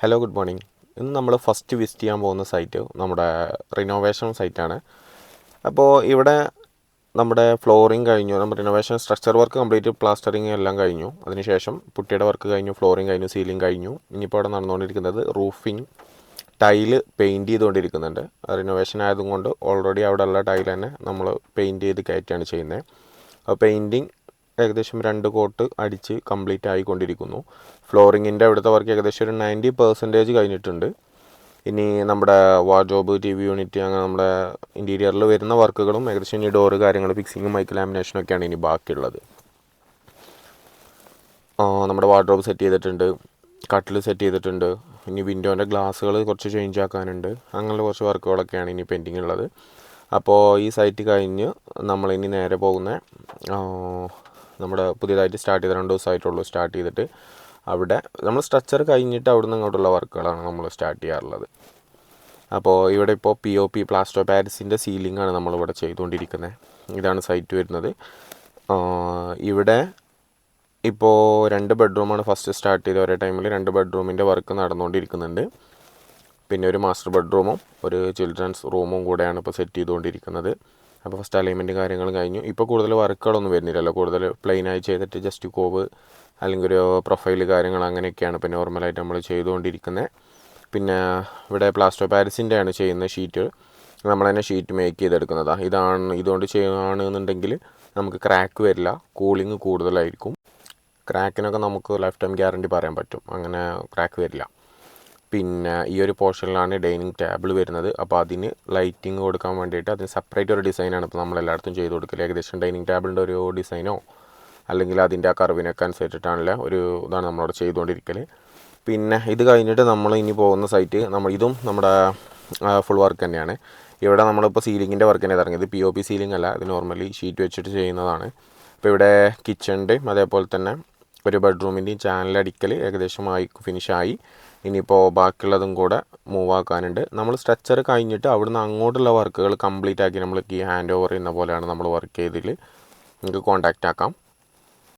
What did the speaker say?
Hello good morning. ഇന്ന് നമ്മൾ first visit ചെയ്യാൻ പോകുന്ന സൈറ്റ് നമ്മുടെ റിനോവേഷൻ സൈറ്റാണ്. അപ്പോൾ ഇവിടെ നമ്മുടെ ഫ്ലോറിങ് കഴിഞ്ഞു, നമ്മുടെ renovation structure work complete, plastering എല്ലാം കഴിഞ്ഞു. അതിനുശേഷം പുട്ടിയുടെ വർക്ക് കഴിഞ്ഞു, ഫ്ലോറിങ് കഴിഞ്ഞു, സീലിംഗ് കഴിഞ്ഞു. ഇനിയിപ്പോൾ അവിടെ നടന്നുകൊണ്ടിരിക്കുന്നത് റൂഫിങ്, ടൈല് പെയിൻറ്റ് ചെയ്തുകൊണ്ടിരിക്കുന്നുണ്ട്. റിനോവേഷൻ ആയതുകൊണ്ട് ഓൾറെഡി അവിടെ ഉള്ള ടൈൽ തന്നെ നമ്മൾ പെയിൻറ്റ് ചെയ്ത് കയറ്റാണ് ചെയ്യുന്നത്. അപ്പോൾ പെയിൻറ്റിങ് ഏകദേശം 2 കോട്ട് അടിച്ച് കംപ്ലീറ്റ് ആയിക്കൊണ്ടിരിക്കുന്നു. ഫ്ലോറിങ്ങിൻ്റെ അവിടുത്തെ വർക്ക് ഏകദേശം ഒരു 90% കഴിഞ്ഞിട്ടുണ്ട്. ഇനി നമ്മുടെ വാർഡ്രോബ്, ടി വി യൂണിറ്റ്, അങ്ങനെ നമ്മുടെ ഇൻറ്റീരിയറിൽ വരുന്ന വർക്കുകളും ഏകദേശം ഇനി ഡോറ് കാര്യങ്ങൾ, ഫിക്സിങ്ങും മൈക്ക് ലാമിനേഷനും ഒക്കെയാണ് ഇനി ബാക്കിയുള്ളത്. നമ്മുടെ വാർഡ്രോബ് സെറ്റ് ചെയ്തിട്ടുണ്ട്, കട്ടിൽ സെറ്റ് ചെയ്തിട്ടുണ്ട്. ഇനി വിൻഡോൻ്റെ ഗ്ലാസ്സുകൾ കുറച്ച് ചേഞ്ച് ആക്കാനുണ്ട്. അങ്ങനെയുള്ള കുറച്ച് വർക്കുകളൊക്കെയാണ് ഇനി പെൻഡിങ് ഉള്ളത്. അപ്പോൾ ഈ സൈറ്റ് കഴിഞ്ഞ് നമ്മളിനി നേരെ പോകുന്ന നമ്മുടെ പുതിയതായിട്ട് സ്റ്റാർട്ട് ചെയ്ത 2 ദിവസമായിട്ടുള്ളൂ സ്റ്റാർട്ട് ചെയ്തിട്ട്. അവിടെ നമ്മൾ സ്ട്രക്ചർ കഴിഞ്ഞിട്ട് അവിടെ നിന്ന് ഇങ്ങോട്ടുള്ള വർക്കുകളാണ് നമ്മൾ സ്റ്റാർട്ട് ചെയ്യാറുള്ളത്. അപ്പോൾ ഇവിടെ ഇപ്പോൾ POP, പ്ലാസ്റ്റർ ഓഫ് പാരീസിൻ്റെ സീലിംഗാണ് നമ്മളിവിടെ ചെയ്തുകൊണ്ടിരിക്കുന്നത്. ഇതാണ് സൈറ്റ് വരുന്നത്. ഇവിടെ ഇപ്പോൾ 2 ബെഡ്റൂമാണ് ഫസ്റ്റ് സ്റ്റാർട്ട് ചെയ്ത ഒരേ ടൈമിൽ 2 ബെഡ്റൂമിൻ്റെ വർക്ക് നടന്നുകൊണ്ടിരിക്കുന്നുണ്ട്. പിന്നെ ഒരു മാസ്റ്റർ ബെഡ്റൂമും ഒരു ചിൽഡ്രൻസ് റൂമും കൂടെയാണ് ഇപ്പോൾ സെറ്റ് ചെയ്തുകൊണ്ടിരിക്കുന്നത്. അപ്പോൾ ഫസ്റ്റ് അലൈൻമെൻറ്റ് കാര്യങ്ങൾ കഴിഞ്ഞു. ഇപ്പോൾ കൂടുതൽ വർക്കുകളൊന്നും വരുന്നില്ലല്ലോ, കൂടുതൽ പ്ലെയിനായി ചെയ്തിട്ട് ജസ്റ്റ് കോവ് അല്ലെങ്കിൽ ഒരു പ്രൊഫൈൽ കാര്യങ്ങൾ അങ്ങനെയൊക്കെയാണ് ഇപ്പോൾ നോർമലായിട്ട് നമ്മൾ ചെയ്തുകൊണ്ടിരിക്കുന്നത്. പിന്നെ ഇവിടെ പ്ലാസ്റ്റർ ഓഫ് പാരീസിൻ്റെ ആണ് ചെയ്യുന്ന ഷീറ്റ്, നമ്മൾ തന്നെ ഷീറ്റ് മേക്ക് ചെയ്തെടുക്കുന്നതാണ്. ഇതുകൊണ്ട് ചെയ്യുകയാണെന്നുണ്ടെങ്കിൽ നമുക്ക് ക്രാക്ക് വരില്ല, കൂളിംഗ് കൂടുതലായിരിക്കും. ക്രാക്കിനൊക്കെ നമുക്ക് ലൈഫ് ടൈം ഗ്യാരണ്ടി പറയാൻ പറ്റും, അങ്ങനെ ക്രാക്ക് വരില്ല. പിന്നെ ഈ ഒരു പോർഷനിലാണ് ഡൈനിങ് ടേബിൾ വരുന്നത്. അപ്പോൾ അതിന് ലൈറ്റിങ് കൊടുക്കാൻ വേണ്ടിയിട്ട് അതിന് സെപ്പറേറ്റ് ഒരു ഡിസൈനാണ് ഇപ്പോൾ നമ്മളെല്ലായിടത്തും ചെയ്ത് കൊടുക്കൽ. ഏകദേശം ഡൈനിങ് ടേബിളിൻ്റെ ഒരു ഡിസൈനോ അല്ലെങ്കിൽ അതിൻ്റെ ആ കർവിനൊക്കെ അനുസരിച്ചിട്ടാണല്ലേ ഒരു ഇതാണ് നമ്മളവിടെ ചെയ്തുകൊണ്ടിരിക്കൽ. പിന്നെ ഇത് കഴിഞ്ഞിട്ട് നമ്മൾ ഇനി പോകുന്ന സൈറ്റ് ഇതും നമ്മുടെ ഫുൾ വർക്ക് തന്നെയാണ്. ഇവിടെ നമ്മളിപ്പോൾ സീലിങ്ങിൻ്റെ വർക്ക് തന്നെ ഇറങ്ങിയത്. POP സീലിംഗ് അല്ല, ഇത് നോർമലി ഷീറ്റ് വെച്ചിട്ട് ചെയ്യുന്നതാണ്. ഇപ്പോൾ ഇവിടെ കിച്ചൻ്റെയും അതേപോലെ തന്നെ ഒരു ബെഡ്റൂമിൻ്റെയും ചാനലടിക്കൽ ഏകദേശം ഫിനിഷായി. ഇനിയിപ്പോൾ ബാക്കിയുള്ളതും കൂടെ മൂവ് ആക്കാനുണ്ട്. നമ്മൾ സ്ട്രക്ചർ കഴിഞ്ഞിട്ട് അവിടുന്ന് അങ്ങോട്ടുള്ള വർക്കുകൾ കംപ്ലീറ്റ് ആക്കി നമ്മൾ ഹാൻഡ് ഓവർ ചെയ്യുന്ന പോലെയാണ് നമ്മൾ വർക്ക് ചെയ്തതിൽ. നിങ്ങൾക്ക് കോൺടാക്റ്റ് ആക്കാം.